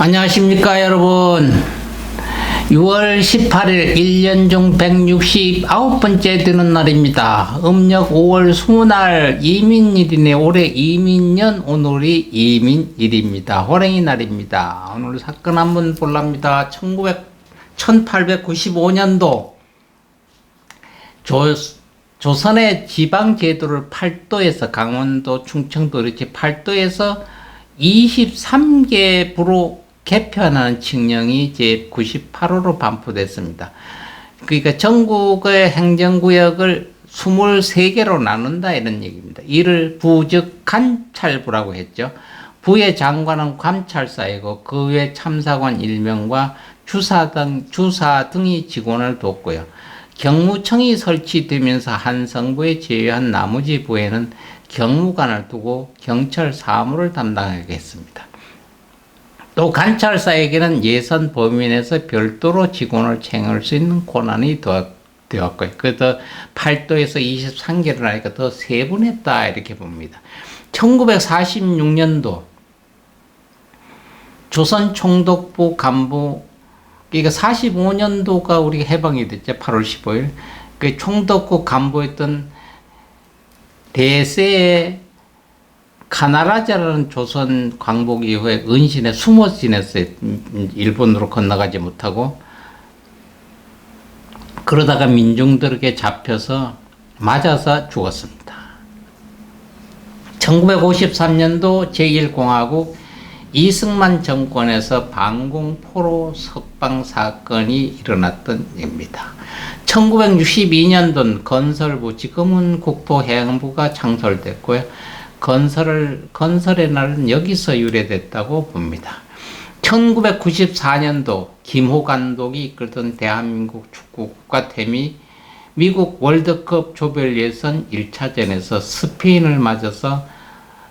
안녕하십니까 여러분. 6월 18일 1년 중 169번째 되는 날입니다. 음력 5월 20날 이민일이네. 올해 이민년, 오늘이 이민일입니다. 호랭이 날입니다. 오늘 사건 한번 볼랍니다. 1895년도 조선의 지방제도를 팔도에서, 강원도, 충청도 이렇게 팔도에서 23개 부로 개편하는 칙령이 제98호로 반포됐습니다. 그러니까 전국의 행정구역을 23개로 나눈다 이런 얘기입니다. 이를 부 즉 감찰부라고 했죠. 부의 장관은 감찰사이고 그 외 참사관 1명과 주사 등이 직원을 돕고요. 경무청이 설치되면서 한 성부에 제외한 나머지 부에는 경무관을 두고 경찰 사무를 담당하겠습니다. 또 관찰사에게는 예선 범위내에서 별도로 직원을 채용할 수 있는 권한이 되었고요. 그래서 8도에서 23개를 하니까 더 세분했다 이렇게 봅니다. 1946년도 조선 총독부 간부, 그러니까 45년도가 우리가 해방이 됐죠. 8월 15일. 그 총독부 간부였던 대세의 카나라자라는 조선 광복 이후에 은신에 숨어 지냈어요. 일본으로 건너가지 못하고. 그러다가 민중들에게 잡혀서 맞아서 죽었습니다. 1953년도 제1공화국 이승만 정권에서 방공포로 석방 사건이 일어났던 일입니다. 1962년도는 건설부, 지금은 국토해양부가 창설됐고요. 건설의 날은 여기서 유래됐다고 봅니다. 1994년도 김호 감독이 이끌던 대한민국 축구 국가팀이 미국 월드컵 조별 예선 1차전에서 스페인을 맞아서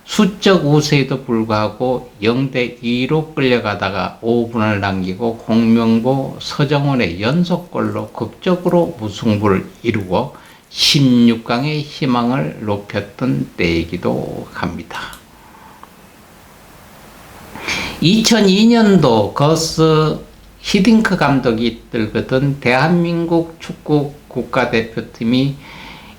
수적 우세에도 불구하고 0대2로 끌려가다가 5분을 남기고 홍명보, 서정원의 연속골로 극적으로 무승부를 이루고 16강의 희망을 높였던 때이기도 합니다. 2002년도 거스 히딩크 감독이 이끌던 대한민국 축구 국가대표팀이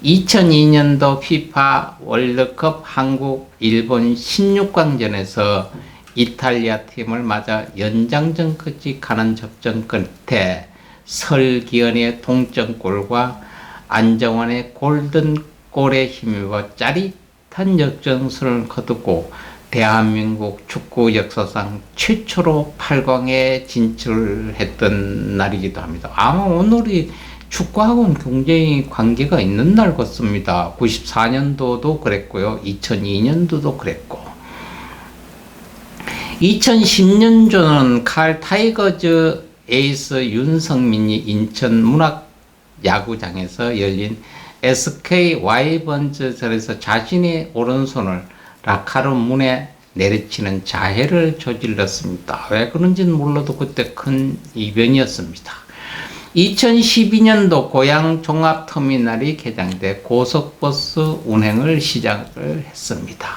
2002년도 피파 월드컵 한국, 일본 16강전에서 이탈리아 팀을 맞아 연장전까지 가는 접전 끝에 설기현의 동점골과 안정환의 골든골에 힘입어 짜릿한 역전승을 거두고 대한민국 축구 역사상 최초로 8강에 진출했던 날이기도 합니다. 아마 오늘이 축구하고는 굉장히 관계가 있는 날 같습니다. 94년도도 그랬고요. 2002년도도 그랬고. 2010년도는 칼 타이거즈 에이스 윤성민이 인천 문학 야구장에서 열린 SK 와이번즈전에서 자신의 오른손을 라카로 문에 내리치는 자해를 저질렀습니다. 왜 그런지는 몰라도 그때 큰 이변이었습니다. 2012년도 고양 종합터미널이 개장돼 고속버스 운행을 시작을 했습니다.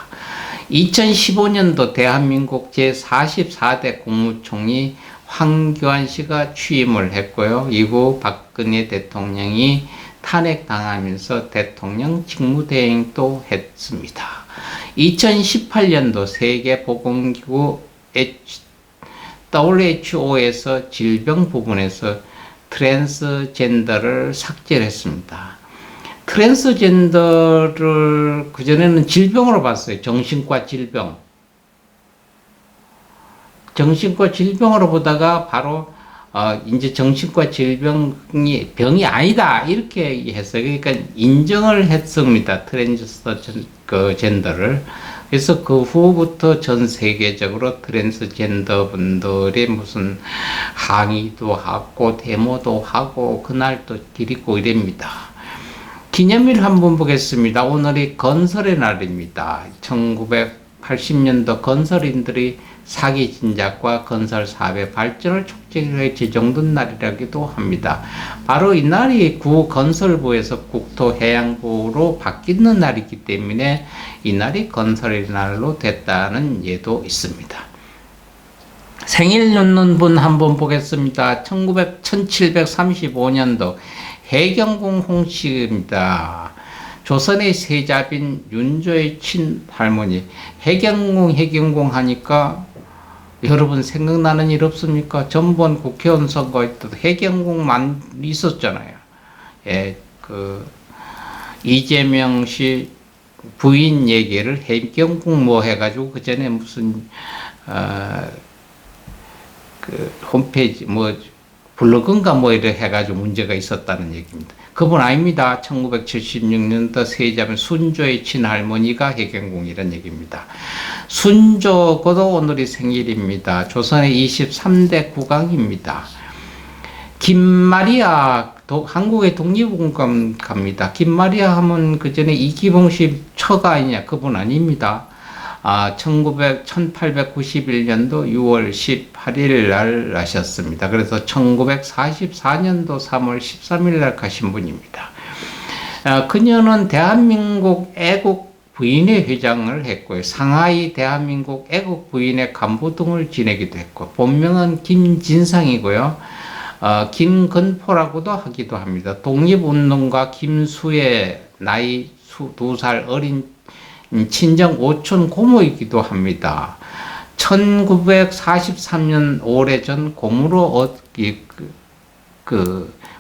2015년도 대한민국 제44대 국무총리 황교안 씨가 취임을 했고요. 이후 박근혜 대통령이 탄핵당하면서 대통령 직무대행도 했습니다. 2018년도 세계보건기구 WHO에서 질병 부분에서 트랜스젠더를 삭제했습니다. 트랜스젠더를 그전에는 질병으로 봤어요. 정신과 질병으로 보다가 바로 이제 정신과 질병이 병이 아니다 이렇게 했어요. 그러니까 인정을 했습니다. 트랜스젠더를. 그래서 그 후부터 전 세계적으로 트랜스젠더 분들의 무슨 항의도 하고 데모도 하고 그날도 기리고 이랍니다. 기념일 한번 보겠습니다. 오늘이 건설의 날입니다. 1980년도 건설인들이 사기 진작과 건설 사업의 발전을 촉진해 제정된 날이라기도 합니다. 바로 이 날이 구 건설부에서 국토해양부로 바뀌는 날이기 때문에 이 날이 건설의 날로 됐다는 예도 있습니다. 생일 넣는 분 한번 보겠습니다. 1735년도 해경궁 홍씨입니다. 조선의 세자빈 윤조의 친할머니. 해경궁 하니까 여러분 생각나는 일 없습니까? 전번 국회의원 선거에 또 해경궁만 있었잖아요. 예, 이재명 씨 부인 얘기를 해경궁 뭐 해가지고 그 전에 무슨 홈페이지 뭐 블로그인가 뭐 이래 해가지고 문제가 있었다는 얘기입니다. 그분 아닙니다. 1976년도 세자면 순조의 친할머니가 해경궁이라는 얘기입니다. 순조고도 오늘이 생일입니다. 조선의 23대 국왕입니다. 김마리아 한국의 독립운동가입니다. 김마리아 하면 그 전에 이기봉 씨 처가 아니냐, 그분 아닙니다. 1891년도 6월 18일 날 나셨습니다. 그래서 1944년도 3월 13일 날 가신 분입니다. 그녀는 대한민국 애국 부인회 회장을 했고요. 상하이 대한민국 애국 부인회 간부 등을 지내기도 했고, 본명은 김진상이고요. 김건포라고도 하기도 합니다. 독립운동가 김수의 나이 2살 어린 친정 오촌 고모이기도 합니다. 1943년 오래전 고무로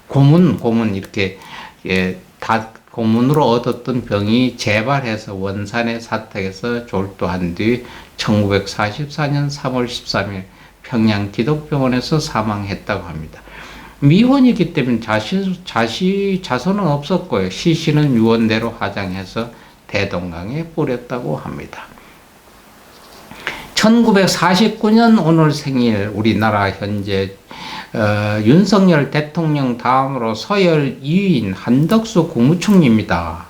고문 이렇게 고문으로 얻었던 병이 재발해서 원산에 사택해서 졸도한 뒤 1944년 3월 13일 평양 기독병원에서 사망했다고 합니다. 미혼이기 때문에 자손은 없었고요. 시신은 유언대로 화장해서 대동강에 뿌렸다고 합니다. 1949년 오늘 생일 우리나라 현재 윤석열 대통령 다음으로 서열 2위인 한덕수 국무총리입니다.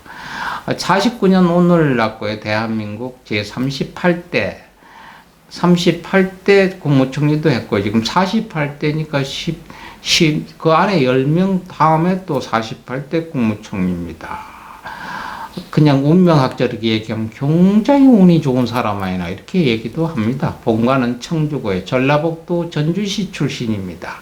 49년 오늘 났고요. 대한민국 제38대 국무총리도 했고, 지금 48대니까 그 안에 10명 다음에 또 48대 국무총리입니다. 그냥 운명학적이게 얘기하면 굉장히 운이 좋은 사람 아니나 이렇게 얘기도 합니다. 본관은 청주고에 전라북도 전주시 출신입니다.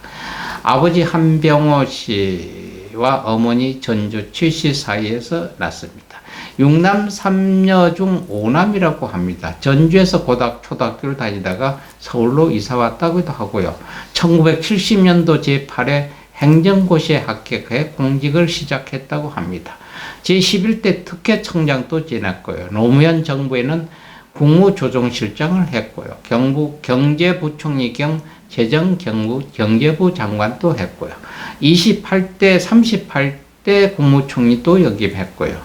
아버지 한병호 씨와 어머니 전주치 씨 사이에서 났습니다. 6남 3녀 중 5남이라고 합니다. 전주에서 초등학교를 다니다가 서울로 이사 왔다고도 하고요. 1970년도 제8회 행정고시에 합격해 공직을 시작했다고 합니다. 제11대 특혜청장도 지냈고요. 노무현 정부에는 국무조정실장을 했고요. 경제부총리 겸 재정경제부 장관도 했고요. 28대, 38대 국무총리도 역임했고요.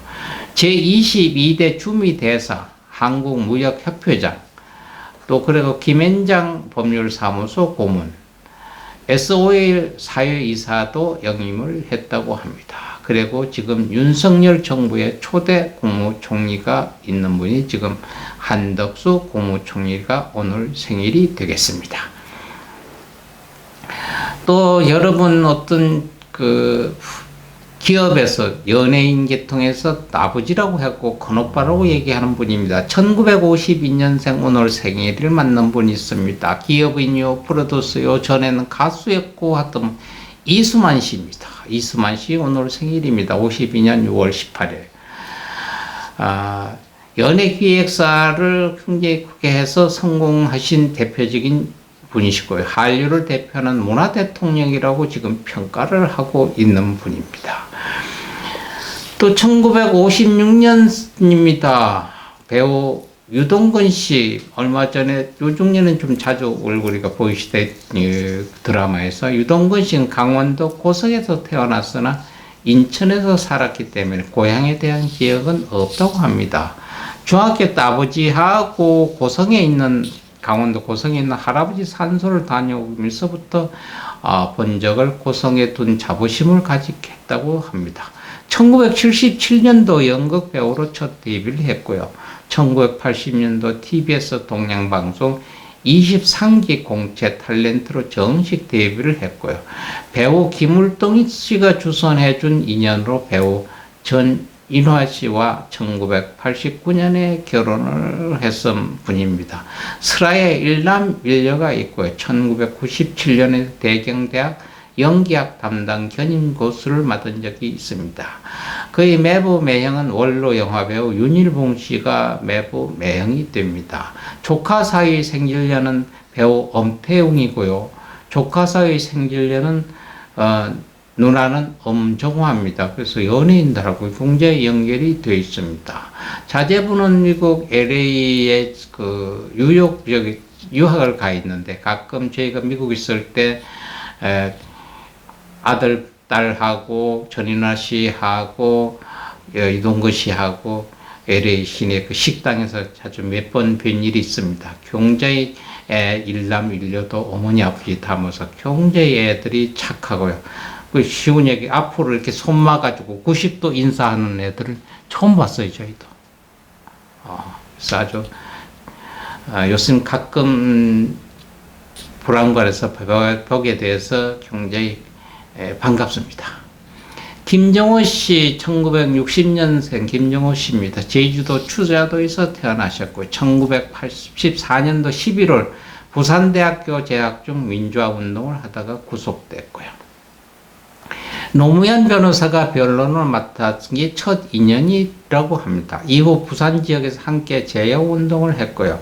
제22대 주미대사, 한국무역협회장, 또 그리고 김앤장 법률사무소 고문, SOL 사회이사도 역임을 했다고 합니다. 그리고 지금 윤석열 정부의 초대 국무총리가 있는 분이 지금 한덕수 국무총리가 오늘 생일이 되겠습니다. 또 여러분 어떤 기업에서 연예인 계통에서 아버지라고 하고 큰오빠라고 얘기하는 분입니다. 1952년생 오늘 생일을 맞는 분이 있습니다. 기업인이요, 프로듀서요, 전에는 가수였고 하던 이수만 씨입니다. 이수만 씨 오늘 생일입니다. 52년 6월 18일. 연예기획사를 굉장히 크게 해서 성공하신 대표적인 분이시고요. 한류를 대표하는 문화대통령이라고 지금 평가를 하고 있는 분입니다. 또 1956년입니다. 배우 유동근 씨, 얼마 전에 요중에는 좀 자주 얼굴이가 보이시던 드라마에서 유동근 씨는 강원도 고성에서 태어났으나 인천에서 살았기 때문에 고향에 대한 기억은 없다고 합니다. 중학교 때 아버지하고 강원도 고성에 있는 할아버지 산소를 다녀오면서부터 본 적을 고성에 둔 자부심을 가지겠다고 합니다. 1977년도 연극 배우로 첫 데뷔를 했고요. 1980년도 TBS 동양방송 23기 공채 탤런트로 정식 데뷔를 했고요. 배우 김울동 씨가 주선해준 인연으로 배우 인화 씨와 1989년에 결혼을 했던 분입니다. 슬하에 일남 일녀가 있고요. 1997년에 대경대학 연기학 담당 견임 교수를 맡은 적이 있습니다. 그의 매부 매형은 원로 영화배우 윤일봉 씨가 매부 매형이 됩니다. 조카 사이 생질녀는 배우 엄태웅이고요. 조카 사이 생질녀는 누나는 엄정화입니다. 그래서 연예인들하고 굉장히 연결이 되어 있습니다. 자제분은 미국 LA에 유학을 가 있는데 가끔 저희가 미국 있을 때 아들, 딸하고 전인화 씨하고 이동거 씨하고 LA 시내 그 식당에서 자주 몇 번 뵌 일이 있습니다. 굉장히 일남 일녀도 어머니 아버지 닮아서 굉장히 애들이 착하고요. 그 쉬운 얘기, 앞으로 이렇게 손 막아주고 90도 인사하는 애들을 처음 봤어요, 저희도. 그래서 아주 요즘 가끔 불안관에서 보게 돼서 굉장히 반갑습니다. 김정호 씨, 1960년생 김정호 씨입니다. 제주도 추자도에서 태어나셨고 1984년도 11월 부산대학교 재학 중 민주화 운동을 하다가 구속됐고요. 노무현 변호사가 변론을 맡았던 게 첫 인연이라고 합니다. 이후 부산 지역에서 함께 제야운동을 했고요.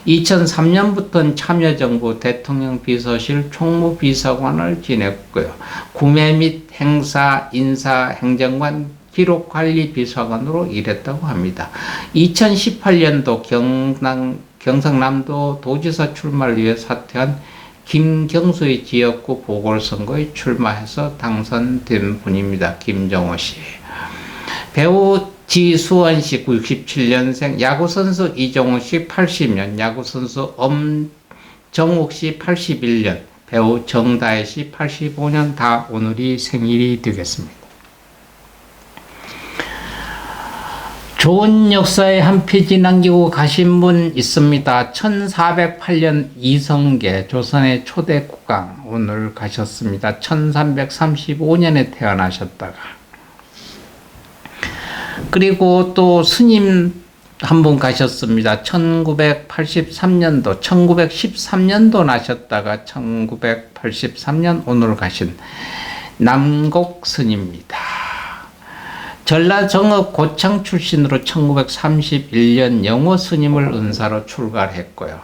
2003년부터는 참여정부 대통령 비서실 총무비서관을 지냈고요. 구매 및 행사, 인사, 행정관, 기록관리비서관으로 일했다고 합니다. 2018년도 경상남도 도지사 출마를 위해 사퇴한 김경수의 지역구 보궐선거에 출마해서 당선된 분입니다. 김정호 씨. 배우 지수원 씨 97년생, 야구선수 이정호 씨 80년, 야구선수 엄정욱 씨 81년, 배우 정다혜 씨 85년 다 오늘이 생일이 되겠습니다. 좋은 역사의 한 페이지 남기고 가신 분 있습니다. 1408년 이성계 조선의 초대 국왕 오늘 가셨습니다. 1335년에 태어나셨다가 그리고 또 스님 한 분 가셨습니다. 1983년도 1913년도 나셨다가 1983년 오늘 가신 남곡 스님입니다. 전라정읍 고창 출신으로 1931년 영호 스님을 은사로 출가했고요.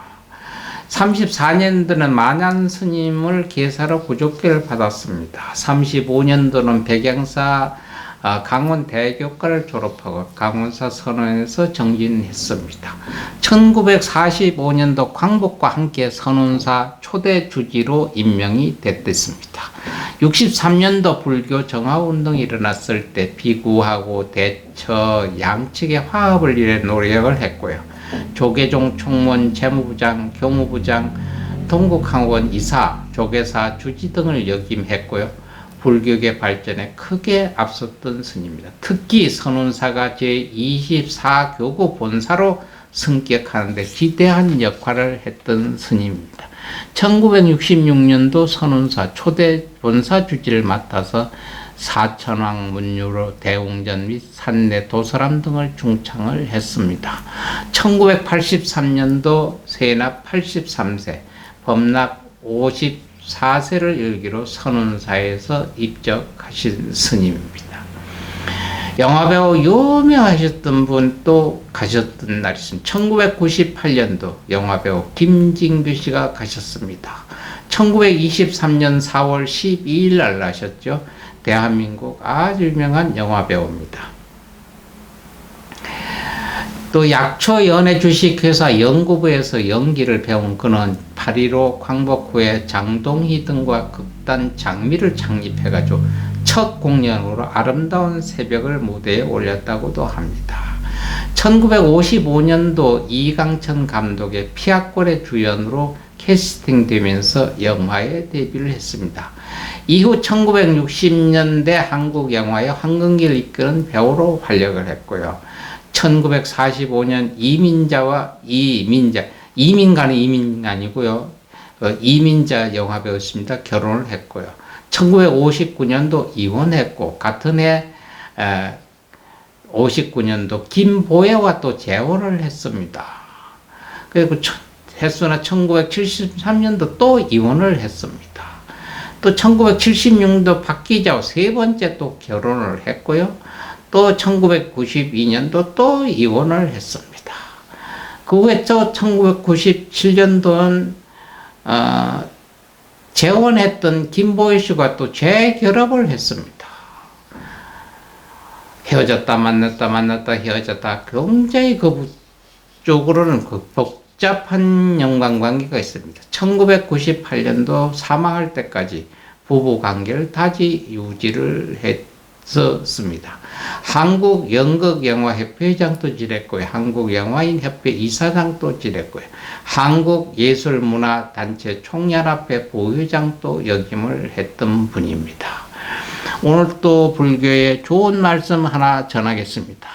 34년도는 만안 스님을 계사로 구족계를 받았습니다. 35년도는 백양사 강원대교과를 졸업하고 강원사 선원에서 정진했습니다. 1945년도 광복과 함께 선원사 초대 주지로 임명이 됐습니다. 63년도 불교 정화운동이 일어났을 때 비구하고 대처 양측의 화합을 위해 노력을 했고요. 조계종 총무원, 재무부장, 교무부장, 동국항원 이사, 조계사, 주지 등을 역임했고요. 불교계 발전에 크게 앞섰던 스님입니다. 특히 선운사가 제24교구 본사로 승격하는 데 기대한 역할을 했던 스님입니다. 1966년도 선운사 초대 본사 주지를 맡아서 사천왕 문유로 대웅전 및 산내 도서람 등을 중창을 했습니다. 1983년도 세납 83세, 범납 54세를 열기로 선운사에서 입적하신 스님입니다. 영화배우 유명하셨던 분 또 가셨던 날이 있습니다. 1998년도 영화배우 김진규 씨가 가셨습니다. 1923년 4월 12일 날 나셨죠. 대한민국 아주 유명한 영화배우입니다. 또 약초 연예 주식회사 연구부에서 연기를 배운 그는 8.15 광복 후에 장동희 등과 극단 장미를 창립해가지고 첫 공연으로 아름다운 새벽을 무대에 올렸다고도 합니다. 1955년도 이강천 감독의 피아골의 주연으로 캐스팅되면서 영화에 데뷔를 했습니다. 이후 1960년대 한국 영화의 황금기를 이끄는 배우로 활약을 했고요. 1945년 이민가는 이민아니고요. 이민자 영화배우였습니다. 결혼을 했고요. 1959년도 이혼했고 같은 해 59년도 김보혜와 또 재혼을 했습니다. 그리고 혜수나 1973년도 또 이혼을 했습니다. 또 1976년도 박기자와 세 번째 또 결혼을 했고요. 또 1992년도 또 이혼을 했습니다. 그 후에 또 1997년도는 재혼했던 김보혜 씨가 또 재결합을 했습니다. 헤어졌다 만났다 헤어졌다 굉장히 쪽으로는 복잡한 연관관계가 있습니다. 1998년도 사망할 때까지 부부 관계를 다시 유지를 했었습니다. 한국연극영화협회 회장도 지냈고요. 한국영화인협회 이사장도 지냈고요. 한국예술문화단체 총연합회 부회장도 역임을 했던 분입니다. 오늘 또 불교의 좋은 말씀 하나 전하겠습니다.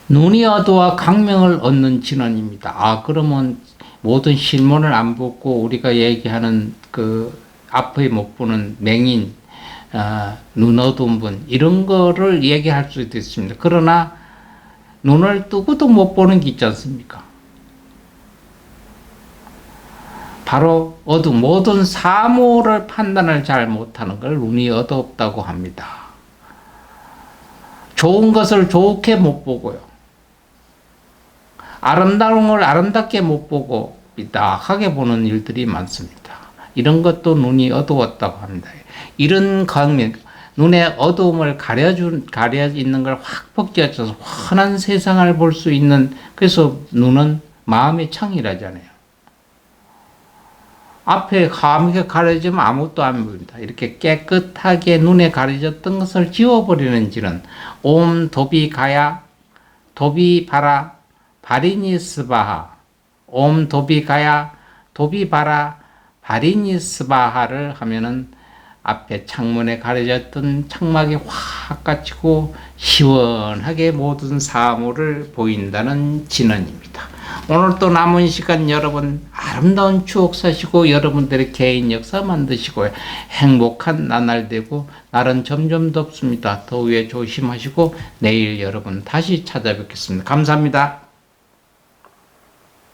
눈이 어두워 강명을 얻는 진언입니다. 그러면 모든 실문을 안 보고 우리가 얘기하는 그 앞에 못 보는 맹인, 눈 어두운 분, 이런 거를 얘기할 수도 있습니다. 그러나 눈을 뜨고도 못 보는 게 있지 않습니까? 바로 모든 사물을 판단을 잘 못하는 걸 눈이 어둡다고 합니다. 좋은 것을 좋게 못 보고요. 아름다운 걸 아름답게 못 보고 삐딱하게 보는 일들이 많습니다. 이런 것도 눈이 어두웠다고 합니다. 이런 강명, 눈의 어두움을 가려 있는 걸 확 벗겨져서 환한 세상을 볼 수 있는, 그래서 눈은 마음의 창이라잖아요. 앞에 하얗게 가려지면 아무것도 안 보입니다. 이렇게 깨끗하게 눈에 가려졌던 것을 지워버리는 지는 옴 도비가야 도비바라 바리니스바하, 옴 도비가야 도비바라 바리니스바하를 하면은 앞에 창문에 가려졌던 창막이 확 갇히고 시원하게 모든 사물을 보인다는 진언입니다. 오늘 또 남은 시간 여러분 아름다운 추억 사시고 여러분들의 개인 역사 만드시고 행복한 나날 되고, 날은 점점 덥습니다. 더위에 조심하시고 내일 여러분 다시 찾아뵙겠습니다. 감사합니다.